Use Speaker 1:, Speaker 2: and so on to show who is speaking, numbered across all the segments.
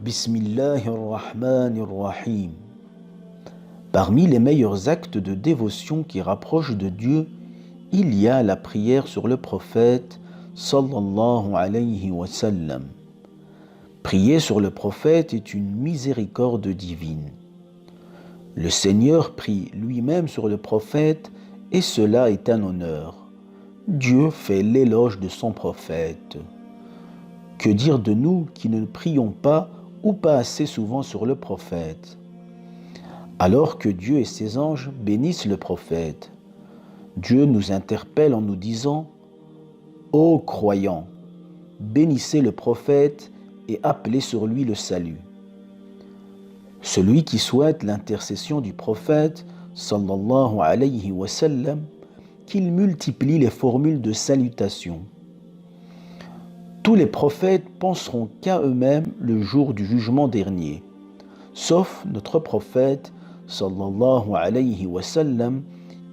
Speaker 1: Bismillahirrahmanirrahim. Parmi les meilleurs actes de dévotion qui rapprochent de Dieu, il y a la prière sur le prophète sallallahu alayhi wa sallam. Prier sur le prophète est une miséricorde divine. Le Seigneur prie lui-même sur le prophète et cela est un honneur. Dieu fait l'éloge de son prophète. Que dire de nous qui ne prions pas ou pas assez souvent sur le prophète? Alors que Dieu et ses anges bénissent le prophète, Dieu nous interpelle en nous disant « Ô croyants, bénissez le prophète et appelez sur lui le salut. » Celui qui souhaite l'intercession du prophète, sallallahu alayhi wa sallam, qu'il multiplie les formules de salutation. Tous les prophètes penseront qu'à eux-mêmes le jour du jugement dernier, sauf notre prophète, sallallahu alayhi wa sallam,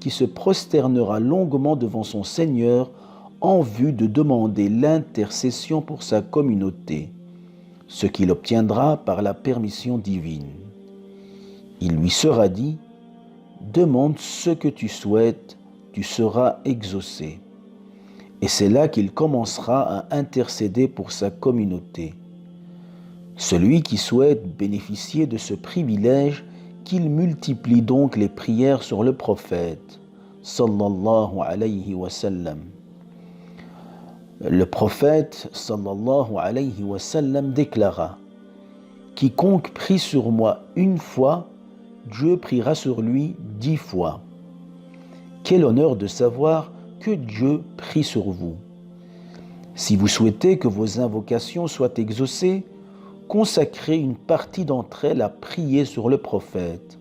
Speaker 1: qui se prosternera longuement devant son Seigneur en vue de demander l'intercession pour sa communauté, ce qu'il obtiendra par la permission divine. Il lui sera dit « Demande ce que tu souhaites, tu seras exaucé. » Et c'est là qu'il commencera à intercéder pour sa communauté. Celui qui souhaite bénéficier de ce privilège, qu'il multiplie donc les prières sur le prophète, sallallahu alayhi wa sallam. Le prophète, sallallahu alayhi wa sallam, déclara « Quiconque prie sur moi une fois, Dieu priera sur lui 10 fois. » Quel honneur de savoir que Dieu prie sur vous. Si vous souhaitez que vos invocations soient exaucées, consacrez une partie d'entre elles à prier sur le prophète.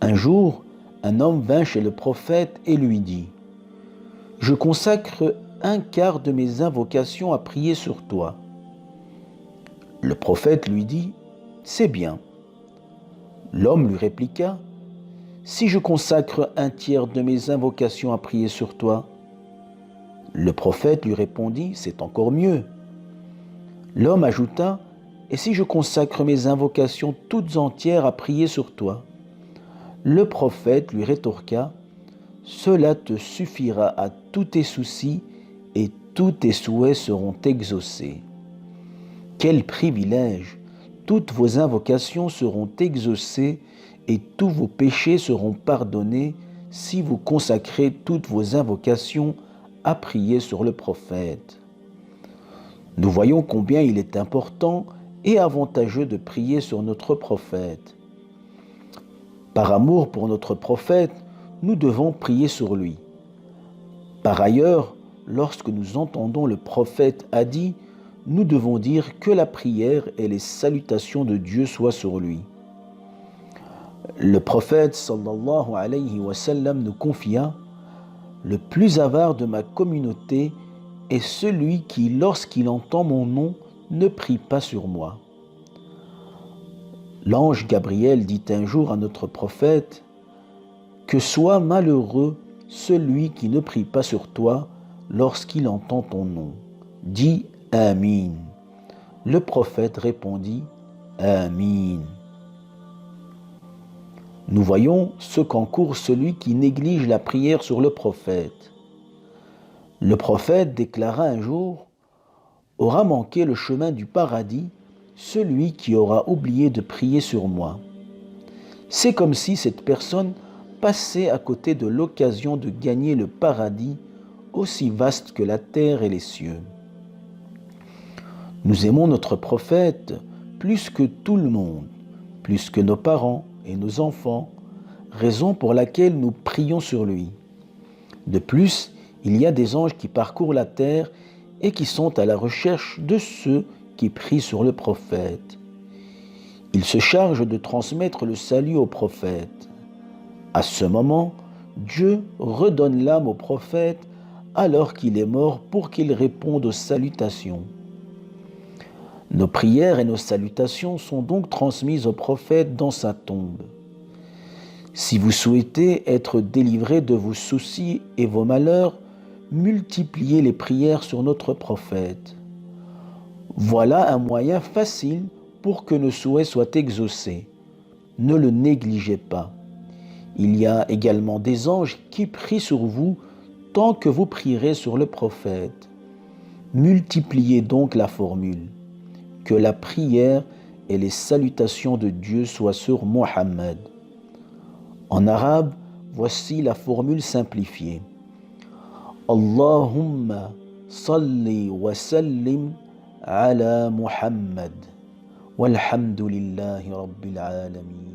Speaker 1: Un jour, un homme vint chez le prophète et lui dit « Je consacre un quart de mes invocations à prier sur toi. » Le prophète lui dit « C'est bien. » L'homme lui répliqua « Si je consacre un tiers de mes invocations à prier sur toi ?» Le prophète lui répondit « C'est encore mieux. » L'homme ajouta « Et si je consacre mes invocations toutes entières à prier sur toi ?» Le prophète lui rétorqua « Cela te suffira à tous tes soucis et tous tes souhaits seront exaucés. » Quel privilège! Toutes vos invocations seront exaucées et tous vos péchés seront pardonnés si vous consacrez toutes vos invocations à prier sur le prophète. Nous voyons combien il est important et avantageux de prier sur notre prophète. Par amour pour notre prophète, nous devons prier sur lui. Par ailleurs, lorsque nous entendons le prophète a dit, nous devons dire que la prière et les salutations de Dieu soient sur lui. Le prophète sallallahu alayhi wa sallam nous confia « Le plus avare de ma communauté est celui qui, lorsqu'il entend mon nom, ne prie pas sur moi. » L'ange Gabriel dit un jour à notre prophète « Que soit malheureux celui qui ne prie pas sur toi lorsqu'il entend ton nom. Dis Amin. » Le prophète répondit Amin. Nous voyons ce qu'encourt celui qui néglige la prière sur le prophète. Le prophète déclara un jour « Aura manqué le chemin du paradis celui qui aura oublié de prier sur moi. » C'est comme si cette personne passait à côté de l'occasion de gagner le paradis aussi vaste que la terre et les cieux. Nous aimons notre prophète plus que tout le monde, plus que nos parents et nos enfants, raison pour laquelle nous prions sur lui. De plus, il y a des anges qui parcourent la terre et qui sont à la recherche de ceux qui prient sur le prophète. Ils se chargent de transmettre le salut au prophète. À ce moment, Dieu redonne l'âme au prophète alors qu'il est mort pour qu'il réponde aux salutations. Nos prières et nos salutations sont donc transmises au prophète dans sa tombe. Si vous souhaitez être délivré de vos soucis et vos malheurs, multipliez les prières sur notre prophète. Voilà un moyen facile pour que nos souhaits soient exaucés. Ne le négligez pas. Il y a également des anges qui prient sur vous tant que vous prierez sur le prophète. Multipliez donc la formule. Que la prière et les salutations de Dieu soient sur Mohammed. En arabe, voici la formule simplifiée. Allahumma salli wa sallim ala Muhammad. Walhamdulillahi rabbil alamin.